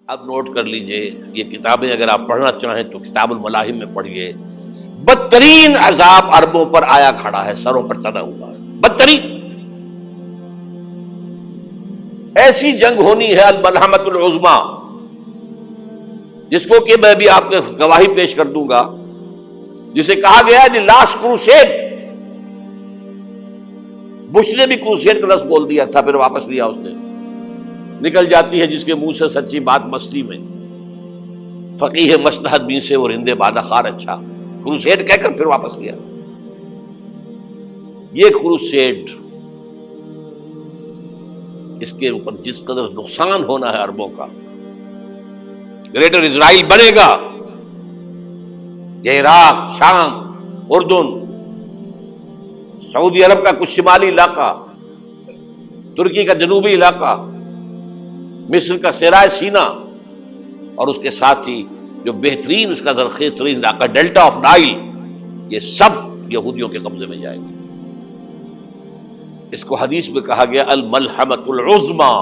اب نوٹ کر لیجئے، یہ کتابیں اگر آپ پڑھنا چاہیں تو کتاب الملاحم میں پڑھیے۔ بدترین عذاب عربوں پر آیا کھڑا ہے، سروں پر تنا ہوا ہے، بدترین۔ ایسی جنگ ہونی ہے الملحمۃ العظمیٰ، جس کو کہ میں بھی آپ کو گواہی پیش کر دوں گا، جسے کہا گیا ہے دی لاسٹ کروسیڈ۔ بش نے بھی کروسیڈ کا لفظ بول دیا تھا، پھر واپس لیا اس نے۔ نکل جاتی ہے جس کے منہ سے سچی بات مستی میں، فقیہ مصلحت بین سے اور ہندے بادہ خار اچھا، کروسیڈ کہہ کر پھر واپس لیا۔ یہ کروسیڈ، اس کے اوپر جس قدر نقصان ہونا ہے عربوں کا، گریٹر اسرائیل بنے گا، یہ عراق، شام، اردن، سعودی عرب کا کچھ شمالی علاقہ، ترکی کا جنوبی علاقہ، مصر کا صحرائے سینا، اور اس کے ساتھ ہی جو بہترین اس کا زرخیز ترین علاقہ ڈیلٹا آف نائل، یہ سب یہودیوں کے قبضے میں جائیں گے۔ اس کو حدیث میں کہا گیا الملحمۃ العظمیٰ۔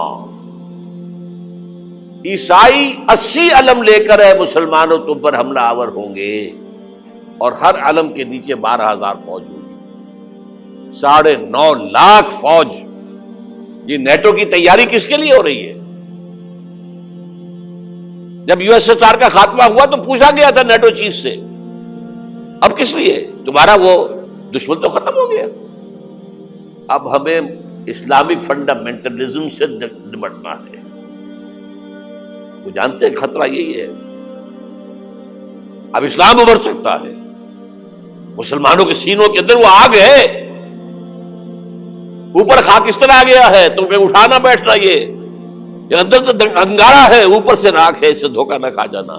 عیسائی 80 علم لے کر ہے مسلمانوں تم پر حملہ آور ہوں گے، اور ہر علم کے نیچے 12,000 فوج ہوگی، 9.5 لاکھ فوج۔ یہ نیٹو کی تیاری کس کے لیے ہو رہی ہے؟ جب یو ایس ایس آر کا خاتمہ ہوا تو پوچھا گیا تھا نیٹو چیف سے، اب کس لیے؟ تمہارا وہ دشمن تو ختم ہو گیا، اب ہمیں اسلامک فنڈامنٹلزم سے نمٹنا ہے۔ وہ جانتے ہیں خطرہ یہی ہے، اب اسلام ابھر سکتا ہے، مسلمانوں کے سینوں کے اندر وہ آگ ہے، اوپر خاکستر آ گیا ہے، تمہیں اٹھانا بیٹھنا، یہ اندر تو انگارہ ہے، اوپر سے راکھ ہے، اس سے دھوکہ نہ کھا جانا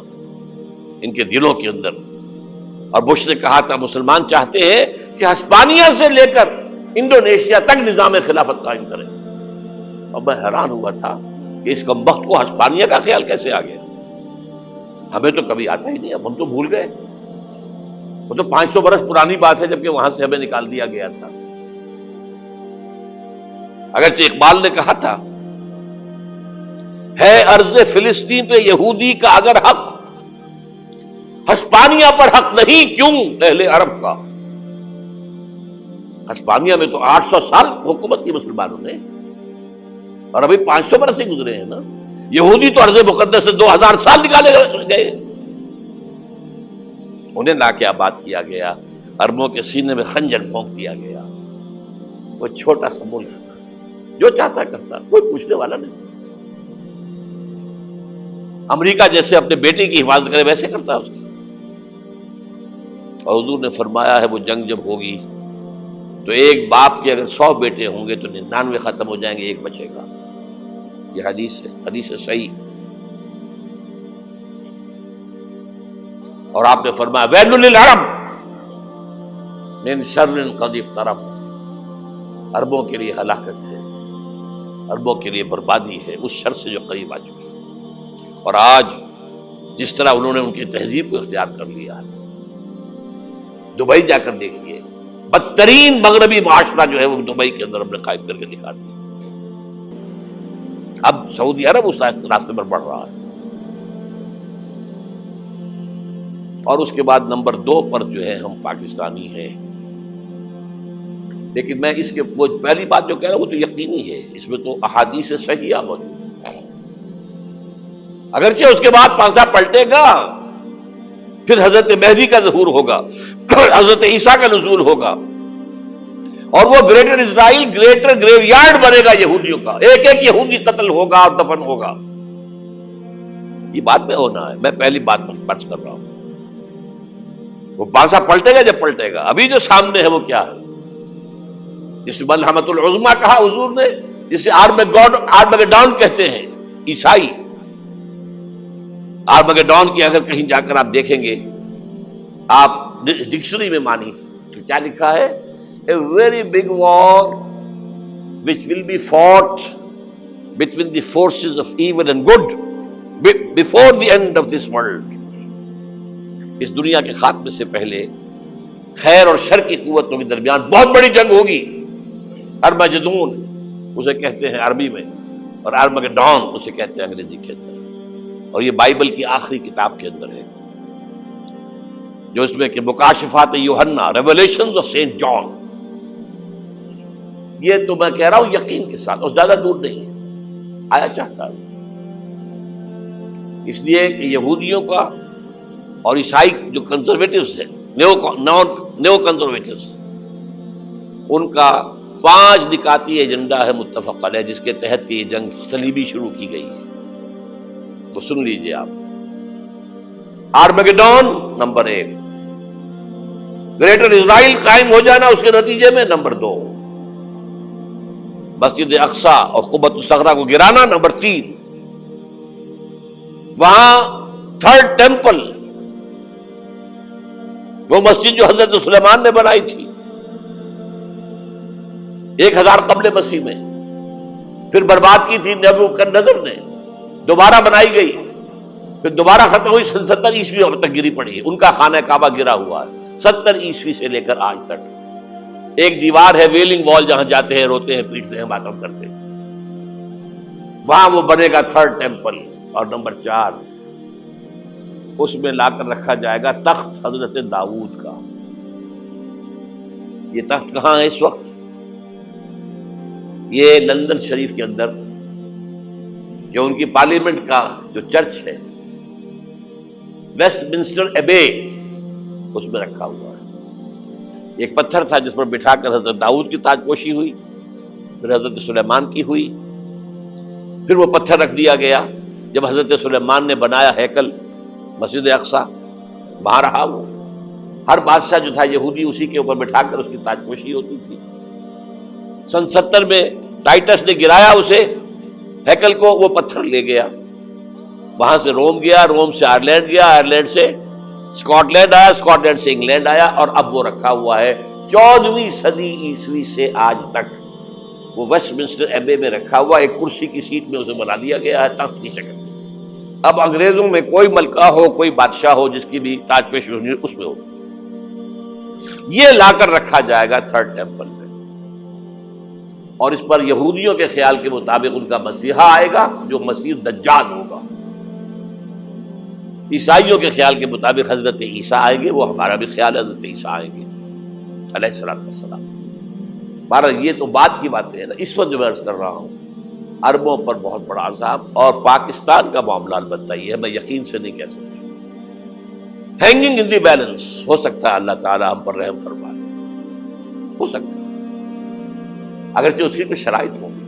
ان کے دلوں کے اندر۔ اور بش نے کہا تھا مسلمان چاہتے ہیں کہ ہسپانیہ سے لے کر انڈونیشیا تک نظام خلافت قائم کریں، اور میں حیران ہوا تھا کہ اس کمبخت کو ہسپانیہ کا خیال کیسے آ گیا؟ ہمیں تو کبھی آتا ہی نہیں، اب ہم تو بھول گئے، وہ تو 500 برس پرانی بات ہے جبکہ وہاں سے ہمیں نکال دیا گیا تھا۔ اگرچہ اقبال نے کہا تھا ہے ارض فلسطین پہ یہودی کا اگر حق، ہسپانیہ پر حق نہیں کیوں اہل عرب کا؟ ہسپانیہ میں تو 800 سال حکومت کی مسلمانوں نے، اور ابھی 500 برس ہی گزرے ہیں نا۔ یہودی تو ارض مقدس سے 2000 سال نکالے گئے، انہیں لا کے آباد کیا گیا، عربوں کے سینے میں خنجر پھونک دیا گیا۔ وہ چھوٹا سا ملک جو چاہتا کرتا، کوئی پوچھنے والا نہیں۔ امریکہ جیسے اپنے بیٹے کی حفاظت کرے ویسے کرتا ہے اس کی۔ اور حضور نے فرمایا ہے وہ جنگ جب ہوگی تو ایک باپ کے اگر 100 بیٹے ہوں گے تو 99 ختم ہو جائیں گے، ایک بچے گا۔ یہ حدیث ہے، حدیث ہے صحیح۔ اور آپ نے فرمایا ویل للعرب من شر قد اقترب، عربوں کے لیے ہلاکت ہے، عربوں کے لیے بربادی ہے اس شر سے جو قریب آ چکی ہے۔ اور آج جس طرح انہوں نے ان کی تہذیب کو اختیار کر لیا ہے، دبئی جا کر دیکھیے، بدترین مغربی معاشرہ جو ہے وہ دبئی کے اندر ہم نے قائم کر کے دکھا دیا۔ اب سعودی عرب اس راستے پر بڑھ رہا ہے۔ اور اس کے بعد نمبر 2 پر جو ہے ہم پاکستانی ہیں، لیکن میں اس کے وہ پہلی بات جو کہہ رہا ہوں وہ تو یقینی ہے، اس میں تو احادیث صحیحہ موجود ہے۔ اگرچہ اس کے بعد پانسا پلٹے گا، پھر حضرت مہدی کا ظہور ہوگا، حضرت عیسیٰ کا نزول ہوگا، اور وہ گریٹر اسرائیل گریٹر گریو یارڈ بنے گا یہودیوں کا، ایک ایک یہودی قتل ہوگا اور دفن ہوگا۔ یہ بات میں ہونا ہے، میں پہلی بات برس کر رہا ہوں۔ وہ پانسا پلٹے گا جب پلٹے گا، ابھی جو سامنے ہے وہ کیا ہے؟ جس ملحمۃ العظمیٰ کہا حضور نے، جسے آرمگیڈون کہتے ہیں عیسائی۔ آرمگیڈون کی اگر کہیں جا کر آپ دیکھیں گے، آپ ڈکشنری میں مانی تو کیا لکھا ہے؟ A very big war which will be fought between the forces of evil and good before the end of this world۔ اس دنیا کے خاتمے سے پہلے خیر اور شر کی قوتوں کے درمیان بہت بڑی جنگ ہوگی۔ ارمجدون اسے کہتے ہیں عربی میں، اور آرمگیڈون اسے کہتے ہیں انگریزی کے اندر۔ اور یہ بائبل کی آخری کتاب کے اندر ہے، جو اس میں کہ مکاشفات یوحنا، ریویلیشنز آف سینٹ جان. یہ تو میں کہہ رہا ہوں یقین کے ساتھ، اور زیادہ دور نہیں ہے، آیا چاہتا ہے. اس لیے کہ یہودیوں کا اور عیسائی جو کنزرویٹوز ہیں، نیو کنزرویٹوز، ان کا 5 نکاتی ایجنڈا ہے متفق علیہ، جس کے تحت کہ یہ جنگ صلیبی شروع کی گئی ہے. تو سن لیجئے آپ. آرمیگیڈون نمبر 1، گریٹر اسرائیل قائم ہو جانا اس کے نتیجے میں نمبر 2، مسجد اقصی اور قبۃ الصخرہ کو گرانا نمبر 3، وہاں تھرڈ ٹیمپل، وہ مسجد جو حضرت سلیمان نے بنائی تھی 1000 قبل مسیح میں، پھر برباد کی تھی نبوکدنضر نے، دوبارہ بنائی گئی، پھر دوبارہ ختم ہوئی 70 عیسوی تک گری پڑی. ان کا خانہ کعبہ گرا ہوا ہے 70 عیسوی سے لے کر آج تک. ایک دیوار ہے ویلنگ وال، جہاں جاتے ہیں، روتے ہیں، پیٹتے ہیں، ماتم کرتے ہیں، وہاں وہ بنے گا تھرڈ ٹیمپل. اور نمبر 4، اس میں لا کر رکھا جائے گا تخت حضرت داؤد کا. یہ تخت کہاں ہے اس وقت؟ یہ لندن شریف کے اندر، جو ان کی پارلیمنٹ کا جو چرچ ہے، ویسٹ منسٹر ایبے، اس میں رکھا ہوا ہے. ایک پتھر تھا جس پر بٹھا کر حضرت داؤد کی تاج پوشی ہوئی، پھر حضرت سلیمان کی ہوئی، پھر وہ پتھر رکھ دیا گیا جب حضرت سلیمان نے بنایا ہیکل مسجد اقصی، وہاں رہا وہ. ہر بادشاہ جو تھا یہودی اسی کے اوپر بٹھا کر اس کی تاج پوشی ہوتی تھی. سن 70 میں ٹائٹس نے گرایا اسے، ہیکل کو، وہ پتھر لے گیا، وہاں سے روم گیا، روم سے آئرلینڈ گیا، آئرلینڈ سے اسکاٹ لینڈ آیا، اسکاٹ لینڈ سے انگلینڈ آیا، اور اب وہ رکھا ہوا ہے 14ویں صدی عیسوی سے آج تک. وہ ویسٹ منسٹر ایبے میں رکھا ہوا، ایک کرسی کی سیٹ میں اسے بنا دیا گیا ہے تخت کی شکل میں. اب انگریزوں میں کوئی ملکہ ہو، کوئی بادشاہ ہو، جس کی بھی تاج پوشی ہونی اس میں ہو، یہ لا کر رکھا جائے گا تھرڈ ٹیمپل میں. اور اس پر یہودیوں کے خیال کے مطابق ان کا مسیحا آئے گا جو مسیح دجال ہوگا. عیسائیوں کے خیال کے مطابق حضرت عیسیٰ آئیں گے، وہ ہمارا بھی خیال ہے حضرت عیسیٰ آئیں گے علیہ السلام. بہرحال یہ تو بعد کی باتیں ہیں نا. اس وقت جو میں عرض کر رہا ہوں، عربوں پر بہت بڑا عذاب، اور پاکستان کا معاملہ البتہ یہ ہے، میں یقین سے نہیں کہہ سکتا. ہینگنگ ان دی بیلنس، ہو سکتا ہے اللہ تعالیٰ ہم پر رحم فرمائے، ہو سکتا ہے، اگرچہ اس کی کچھ شرائط ہوں گی.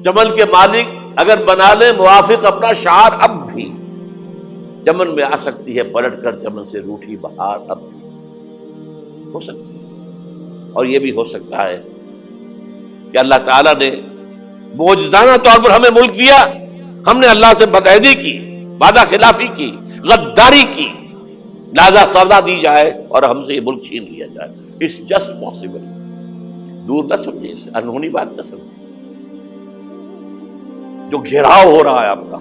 چمن کے مالک اگر بنا لیں موافق اپنا شعار، اب بھی چمن میں آ سکتی ہے پلٹ کر چمن سے روٹھی بہار، اب بھی ہو سکتی ہے. اور یہ بھی ہو سکتا ہے کہ اللہ تعالیٰ نے معجزانہ طور پر ہمیں ملک دیا، ہم نے اللہ سے بدعہدی کی، وعدہ خلافی کی، غداری کی، لہذا سزا دی جائے اور ہم سے یہ ملک چھین لیا جائے. It's just possible. دور نہ سمجھے، اسے انہونی بات نہ سمجھے. جو گھیراؤ ہو رہا ہے آپ کا،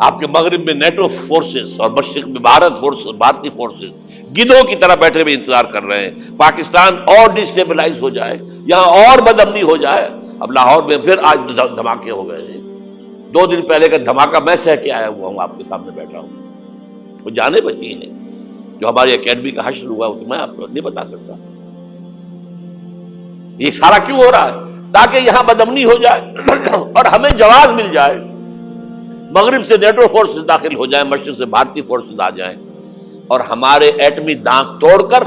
آپ کے مغرب میں نیٹو فورسز اور مشرق میں بھارتی فورسز گدھوں کی طرح بیٹھے ہوئے انتظار کر رہے ہیں پاکستان اور ڈسٹیبلائز ہو جائے، یہاں اور بدامنی ہو جائے. اب لاہور میں پھر آج دھماکے ہو گئے ہیں. 2 دن پہلے کا دھماکہ میں سہ کے آیا ہوا ہوں، آپ کے سامنے بیٹھا ہوں. وہ جانیں بچی ہیں جو ہماری اکیڈمی کا حشر ہوا، تو میں آپ کو نہیں بتا سکتا. یہ سارا کیوں ہو رہا ہے؟ تاکہ یہاں بدامنی ہو جائے اور ہمیں جواز مل جائے. مغرب سے نیٹو فورسز داخل ہو جائیں، مشرق سے بھارتی فورسز آ جائیں، اور ہمارے ایٹمی دانت توڑ کر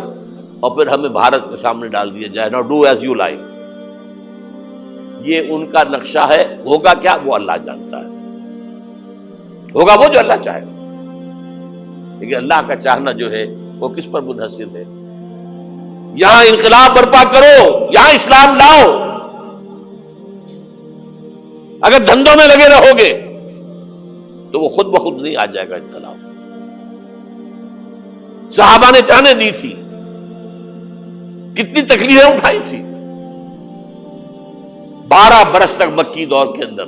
اور پھر ہمیں بھارت کے سامنے ڈال دیا جائے. نو ڈو ایز یو لائک. یہ ان کا نقشہ ہے. ہوگا کیا وہ اللہ جانتا ہے، ہوگا وہ جو اللہ چاہے. لیکن اللہ کا چاہنا جو ہے وہ کس پر منحصر ہے؟ یہاں انقلاب برپا کرو، یہاں اسلام لاؤ. اگر دھندوں میں لگے رہو گے تو وہ خود بخود نہیں آ جائے گا انقلاب. صحابہ نے جانیں دی تھی، کتنی تکلیفیں اٹھائی تھی. 12 برس تک مکی دور کے اندر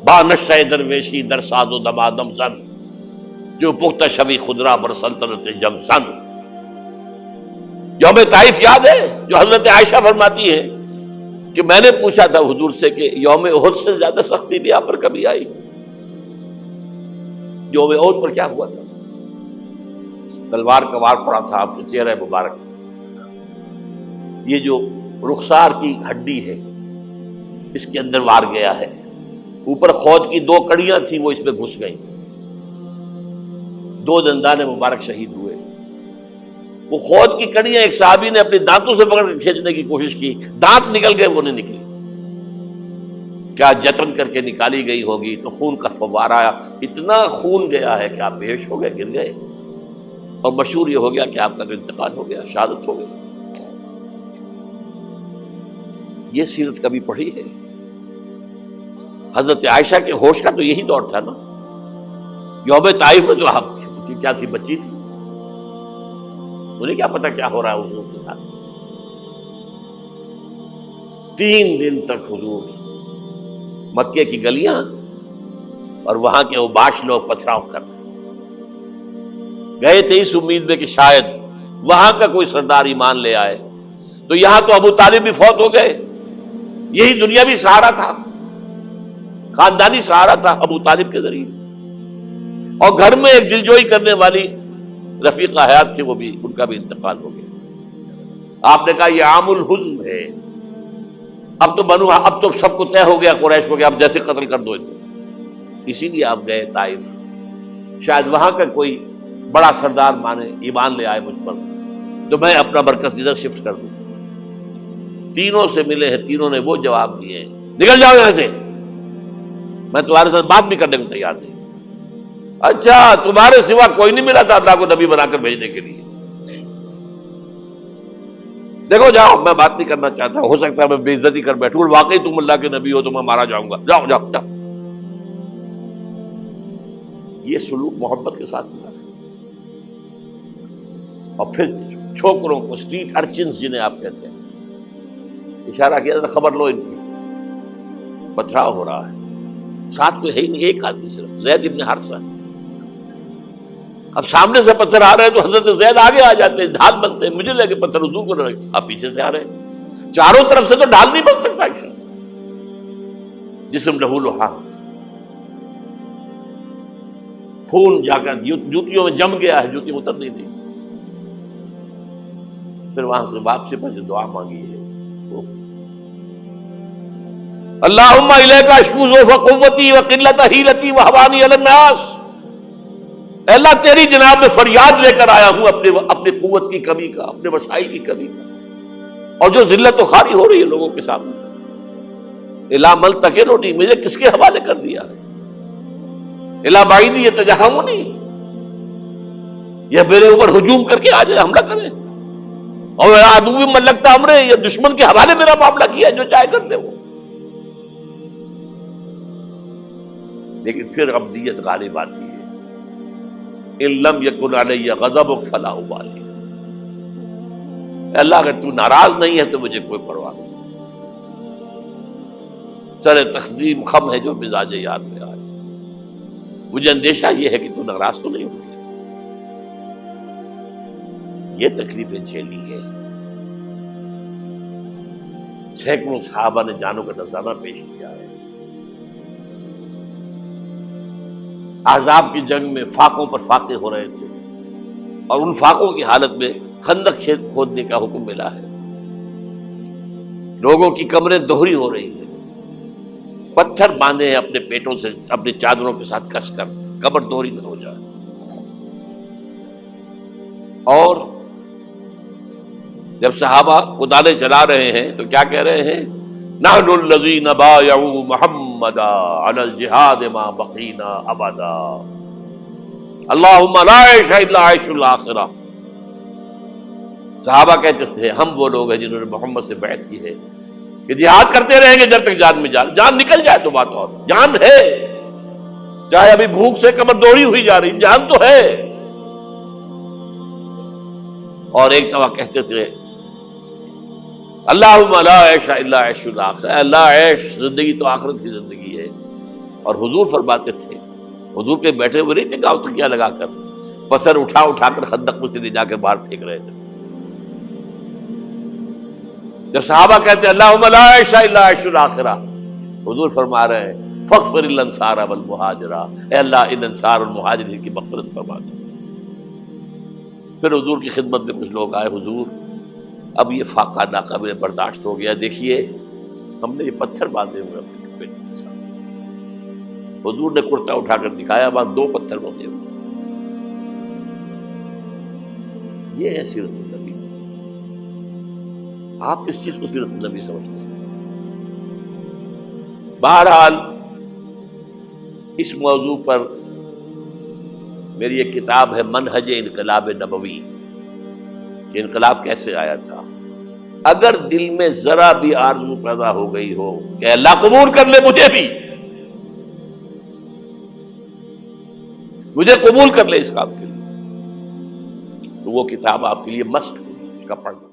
با نشہ درویشی در ساد و دمادم زن، جو پختہ شبی خدرا بر سلطنت جم سن. یوم طائف یاد ہے جو حضرت عائشہ فرماتی ہے کہ میں نے پوچھا تھا حضور سے کہ یوم احد سے زیادہ سختی بھی آپ پر کبھی آئی؟ یوم احد پر کیا ہوا تھا؟ تلوار کا وار پڑا تھا آپ کے چہرہ مبارک، یہ جو رخسار کی ہڈی ہے اس کے اندر وار گیا ہے، اوپر خود کی 2 کڑیاں تھیں وہ اس میں گھس گئیں، 2 دندان مبارک شہید ہوئے۔ وہ خود کی کڑیاں ایک صحابی نے اپنے دانتوں سے پکڑ کے کھینچنے کی کوشش کی، دانت نکل گئے، وہ نہیں نکلی، کیا جتن کر کے نکالی گئی ہوگی تو خون کا فوارہ آیا، اتنا خون گیا ہے کہ آپ بے ہوش ہو گئے، گر گئے، اور مشہور یہ ہو گیا کہ آپ کا تو انتقال ہو گیا، شہادت ہو گئی۔ یہ سیرت کبھی پڑھی ہے؟ حضرت عائشہ کے ہوش کا تو یہی دور تھا نا، یوم طائف میں تو آپ کی کیا تھی، بچی تھی، انہیں کیا پتا کیا ہو رہا ہے حضور کے ساتھ۔ 3 دن تک حضور مکے کی گلیاں اور وہاں کے اوباش لوگ پتھراؤ کر گئے تھے اس امید میں کہ شاید وہاں کا کوئی سردار ایمان لے آئے، تو یہاں تو ابو طالب بھی فوت ہو گئے، یہی دنیاوی سہارا تھا، خاندانی سہارا تھا ابو طالب کے ذریعے، اور گھر میں ایک دلجوئی کرنے والی رفیقہ حیات تھی، وہ بھی، ان کا بھی انتقال ہو گیا۔ آپ نے کہا یہ عام الحزن ہے، اب تو سب کو طے ہو گیا قریش کو کہ اب جیسے قتل کر دو، اسی لیے آپ گئے طائف، شاید وہاں کا کوئی بڑا سردار مانے ایمان لے آئے مجھ پر تو میں اپنا مرکز ادھر شفٹ کر دوں۔ تینوں سے ملے ہیں، تینوں نے وہ جواب دیے ہیں، نکل جاؤ یہاں سے، میں تمہارے ساتھ بات بھی کرنے کو تیار نہیں۔ اچھا، تمہارے سوا کوئی نہیں ملا تھا اللہ کو نبی بنا کر بھیجنے کے لیے؟ دیکھو جاؤ، میں بات نہیں کرنا چاہتا، ہو سکتا ہے میں بے عزتی کر بیٹھوں، اور واقعی تم اللہ کے نبی ہو تو میں مارا جاؤں گا، جاؤ جاؤ جاؤ۔ یہ سلوک محبت کے ساتھ ہوا ہے۔ اور پھر چھوکروں کو، اسٹریٹ ارچنز جنہیں آپ کہتے ہیں، اشارہ کیا تھا، خبر لو ان کی، پتھراؤ ہو رہا ہے، ساتھ کوئی ہے ہی نہیں، ایک آدمی صرف، زید ابن حارثہ۔ اب سامنے سے پتھر آ رہے ہیں تو حضرت زید آگے آ جاتے ہیں، ڈھال بنتے ہیں، مجھے لگے پتھر حضور کو لگے، آپ پیچھے سے آ رہے ہیں، چاروں طرف سے تو ڈھال نہیں بن سکتا ایک شخص، جسم لہو لہان، خون جا کر جوتیوں میں جم گیا ہے، جوتی اتر نہیں دی۔ پھر وہاں سے واپسی پر جو دعا مانگی ہے، اللہم الیک اشکو ضعف قوتی وقلت حیلتی وہوانی علی الناس، اے اللہ تیری جناب میں فریاد لے کر آیا ہوں اپنی قوت کی کمی کا، اپنے وسائل کی کمی کا، اور جو ذلت و خواری ہو رہی ہے لوگوں کے سامنے، الا ملتقنونی، مجھے کس کے حوالے کر دیا ہے، الا بعیدی یتجہمونی، یہ میرے اوپر ہجوم کر کے آ جائے، حملہ کرے، اور عدو من لگتا امرے، یہ دشمن کے حوالے میرا معاملہ کیا، جو چاہے کر دے وہ۔ لیکن پھر عبدیت غالب آتی ہے، ان لم یکن علی غضبک فلا ابالی، اللہ اگر تو ناراض نہیں ہے تو مجھے کوئی پرواہ نہیں، سر تقدیم خم ہے جو مزاج یار میں آئے، مجھے اندیشہ یہ ہے کہ تو ناراض تو نہیں ہوگی۔ یہ تکلیفیں جھیلی ہے، سینکڑوں صحابہ نے جانوں کا نذرانہ پیش کیا ہے، احزاب کی جنگ میں فاقوں پر فاقے ہو رہے تھے، اور ان فاقوں کی حالت میں خندق کھودنے کا حکم ملا ہے، لوگوں کی کمریں دوہری ہو رہی ہیں، پتھر باندھے ہیں اپنے پیٹوں سے، اپنی چادروں کے ساتھ کس کر کمر دوہری نہ ہو جائے، اور جب صحابہ کدالیں چلا رہے ہیں تو کیا کہہ رہے ہیں، نحن الذین بایعوا محمدا علی الجہاد ما بقینا ابدا، اللہم لا عیش الا عیش الاخرہ۔ صحابہ کہتے تھے ہم وہ لوگ ہیں جنہوں نے محمد سے بیعت کی ہے کہ جہاد کرتے رہیں گے جب تک جان میں جان نکل جائے تو بات، اور جان ہے، چاہے ابھی بھوک سے کمر دوڑی ہوئی جا رہی، جان تو ہے۔ اور ایک دفعہ کہتے تھے اللہم لا عیش الا عیش الاخرہ، اللہ عیش، زندگی تو آخرت کی زندگی ہے۔ اور حضور فرماتے تھے، حضور کے بیٹھے ہوئے نہیں تھے گاؤں تکیہ لگا کر، پتھر اٹھا کر خندق میں سے لے جا کر باہر پھینک رہے تھے، جب صحابہ کہتے ہیں اللہم لا عیش الا عیش الآخرہ، حضور فرما رہے ہیں فاغفر الانصار والمہاجرہ، اے اللہ ان انصار اور مہاجرین کی مغفرت فرما دو۔ پھر حضور کی خدمت میں کچھ لوگ آئے، حضور اب یہ فاقہ ناقابل برداشت ہو گیا، دیکھیے ہم نے یہ پتھر باندھے ہوئے اپنے پیٹ کے ساتھ۔ حضور نے کرتا اٹھا کر دکھایا، وہاں 2 پتھر بندھے ہوئے۔ یہ ہے سیرت النبی۔ آپ کس چیز کو سیرت النبی سمجھتے ہیں؟ بہرحال اس موضوع پر میری ایک کتاب ہے منہج انقلاب نبوی، کہ انقلاب کیسے آیا تھا۔ اگر دل میں ذرا بھی آرزو پیدا ہو گئی ہو کہ اللہ قبول کر لے مجھے بھی، مجھے قبول کر لے اس کام کے لیے، تو وہ کتاب آپ کے لیے مسٹ ہوگی، اس کا پڑھنا۔